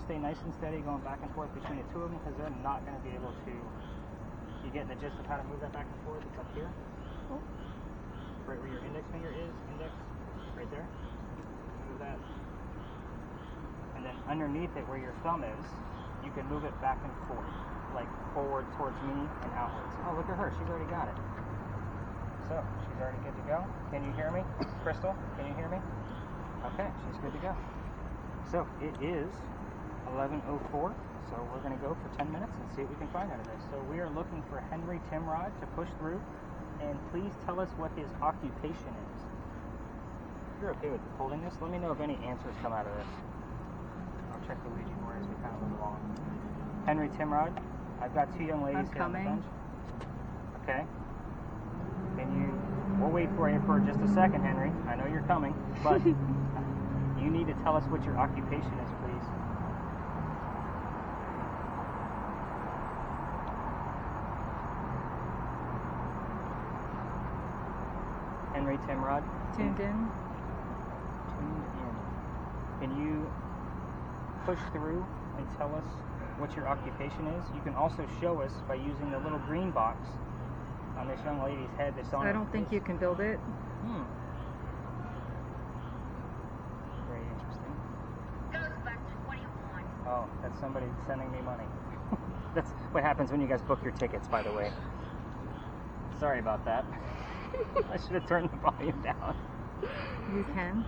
stay nice and steady going back and forth between the two of them because they're not going to be able to. You getting the gist of how to move that back and forth? It's up here. Oh. Right where your index finger is. Index. Right there. Move that. And then underneath it where your thumb is, you can move it back and forth. Like forward towards me and outwards. Oh, look at her. She's already got it. So, she's already good to go. Can you hear me? Krystal, can you hear me? Okay, she's good to go. So, it is 11:04. So, we're going to go for 10 minutes and see what we can find out of this. So, we are looking for Henry Timrod to push through. And please tell us what his occupation is. If you're okay with holding this, let me know if any answers come out of this. I'll check the Ouija board as we kind of move along. Henry Timrod, I've got two young ladies here on the bench. Okay. We'll wait for you for just a second, Henry. I know you're coming, but you need to tell us what your occupation is, please. Henry Timrod. Tuned in. Tuned in. Can you push through and tell us what your occupation is? You can also show us by using the little green box on this young lady's head that's on I don't think you can build it. Very interesting. Goes back to 21. Oh, that's somebody sending me money. That's what happens when you guys book your tickets, by the way. Sorry about that. I should have turned the volume down. You can.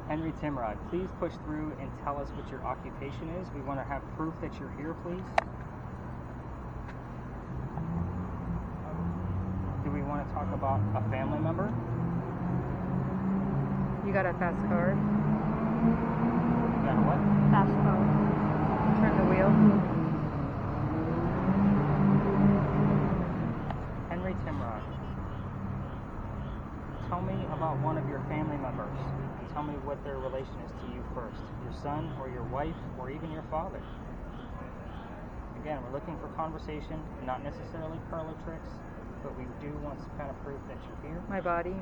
Henry Timrod, please push through and tell us what your occupation is. We want to have proof that you're here, please. Do we want to talk about a family member? You got a fast card. You got a what? Fast card. Turn the wheel. Henry Timrod, tell me about one of your family members. And tell me what their relation is to you first. Your son or your wife or even your father. Again, we're looking for conversation, not necessarily parlor tricks, but we do want some kind of proof that you're here. My body.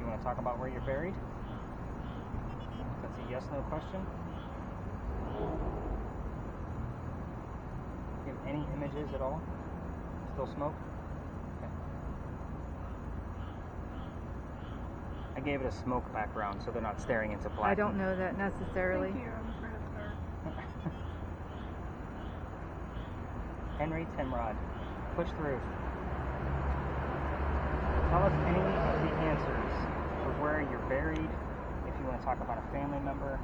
You want to talk about where you're buried? That's a yes/no question. Do you have any images at all? Still smoke? Okay. I gave it a smoke background so they're not staring into black. I don't know that necessarily. Thank you. I'm afraid of the dark. Henry Timrod, push through. Tell us any of the answers for where you're buried, if you want to talk about a family member.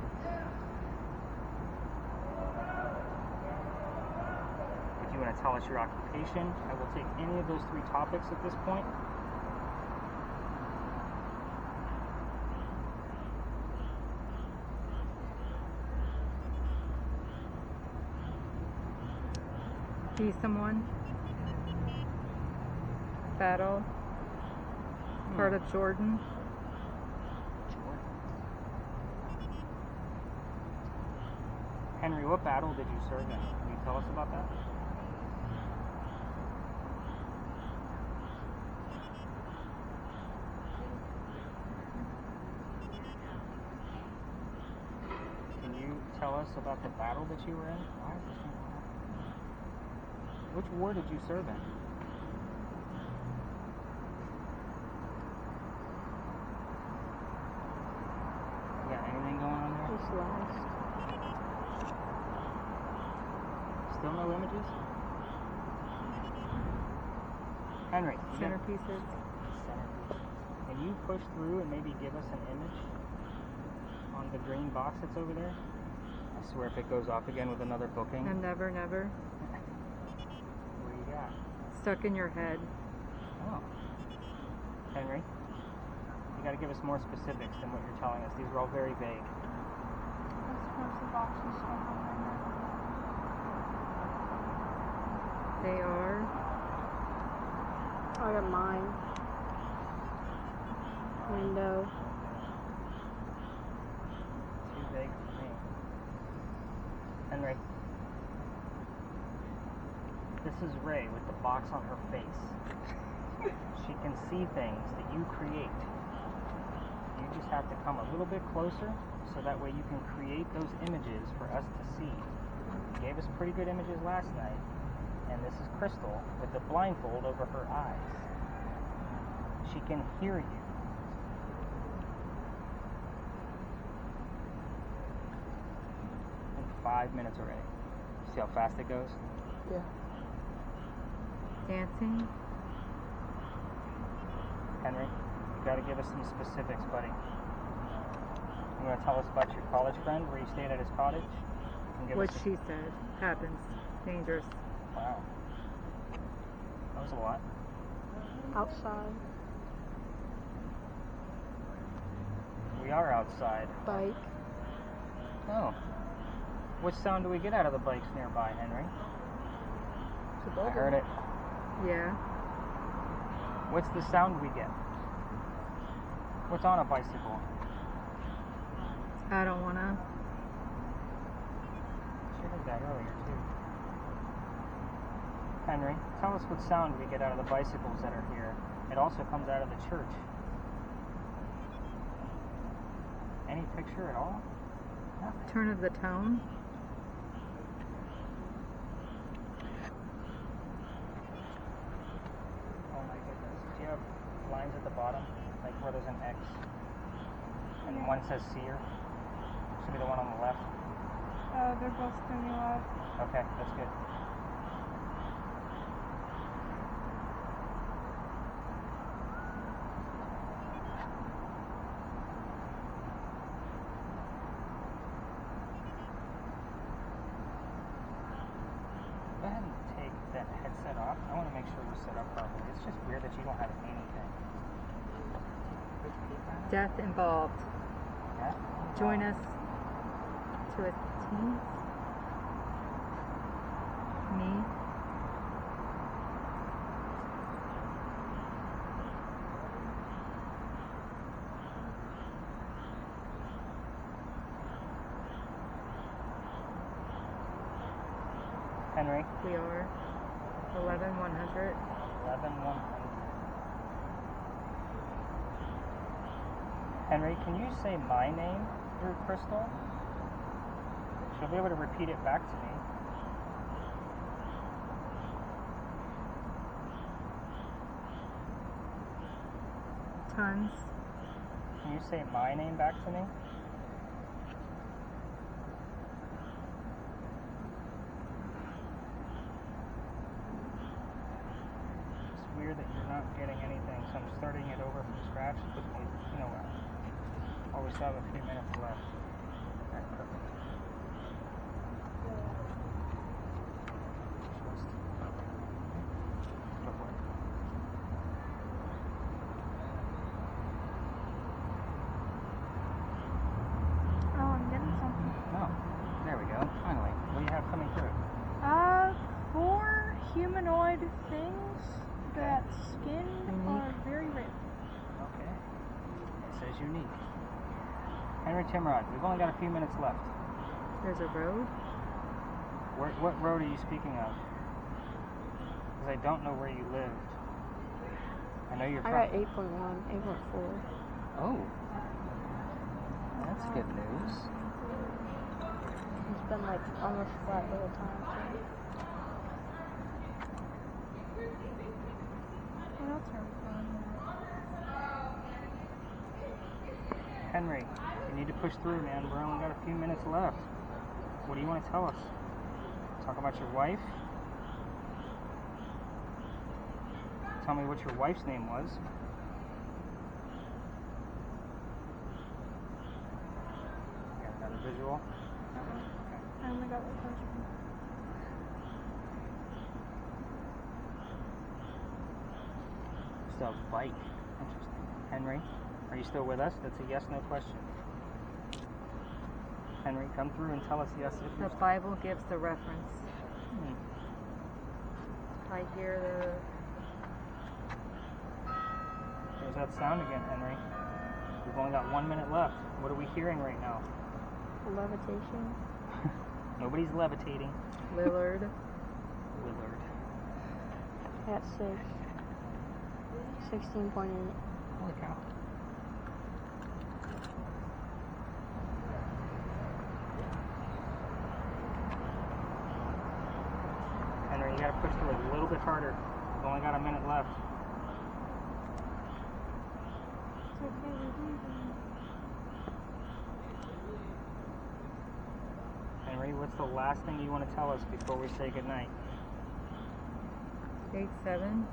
If you want to tell us your occupation, I will take any of those three topics at this point. See someone. Battle. Part of Jordan. Henry, what battle did you serve in? Can you tell us about that? Can you tell us about the battle that you were in? Why is this thing going on? Which war did you serve in? You got anything going on there? Just last. Still no images? Henry, you got- Centerpieces. Can you push through and maybe give us an image on the green box that's over there? I swear if it goes off again with another booking. And never. What do you got? Stuck in your head. Oh. Henry, you got to give us more specifics than what you're telling us. These are all very vague. I suppose the box is stuck on my head. They are. I got mine. Window. Too vague for me. Henry. This is Ray with the box on her face. She can see things that you create. You You just have to come a little bit closer so that way you can create those images for us to see. You gave us pretty good images last night, and this is Krystal with the blindfold over her eyes. She can hear you. In 5 minutes already. See how fast it goes? Yeah. Dancing. Henry, you gotta give us some specifics, buddy. You wanna tell us about your college friend, where you stayed at his cottage? And give What us she said happens. Dangerous. Wow. That was a lot. Outside. We are outside. Bike. Oh. What sound do we get out of the bikes nearby, Henry? It's a I building. heard it. Yeah. What's the sound we get? What's on a bicycle? I don't wanna. She heard that earlier, too. Henry, tell us what sound we get out of the bicycles that are here. It also comes out of the church. Any picture at all? Nothing. Turn of the tone. Oh my goodness. Do you have lines at the bottom? Like where there's an X? And one says seer? Should be the one on the left. They're both stimuli. Okay, that's good. Go ahead and take that headset off. I want to make sure we're set up properly. It's just weird that you don't have anything. Death involved. Yeah? Join us to a team. Me. Henry? We are 11-100. 11-100. Henry, can you say my name through Krystal? She'll be able to repeat it back to me. Tons. Can you say my name back to me? It's weird that you're not getting anything, so I'm starting it over from scratch. But you know what? Oh, we still have a few minutes left. Alright, perfect. Go for it. Oh, I'm getting something. Oh, there we go. Finally. What do you have coming through? 4 humanoid things that skin are very rare. Okay. It says unique. Henry Timrod, we've only got a few minutes left. There's a road. What road are you speaking of? Because I don't know where you live. I know you're I got 8.1, 8.4. Oh. That's good news. It's been like almost flat the whole time. What else are we going? Henry, you need to push through, man. We're only got a few minutes left. What do you want to tell us? Talk about your wife? Tell me what your wife's name was. Got another visual? I only got the first one. Still have bike. Interesting. Henry, are you still with us? That's a yes/no question. Henry, come through and tell us yes if The you're Bible gives the reference. Hmm. I hear There's that sound again, Henry. We've only got 1 minute left. What are we hearing right now? Levitation. Nobody's levitating. the Lillard. Willard. At 16.8. Holy cow. push harder. We've only got a minute left. It's okay, we're leaving. Henry, what's the last thing you want to tell us before we say goodnight? Stage 7.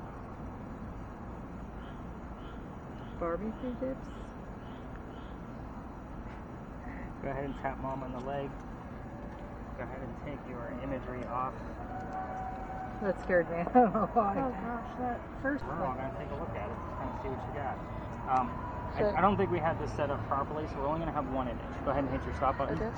Barbecue dips. Go ahead and tap Mom on the leg. Go ahead and take your imagery off. That scared me. I don't know why. Oh gosh, that first We're all going to take a look at it to kind of see what you got. So- I don't think we had this set up properly, so we're only going to have one image. Go ahead and hit your stop button. Okay.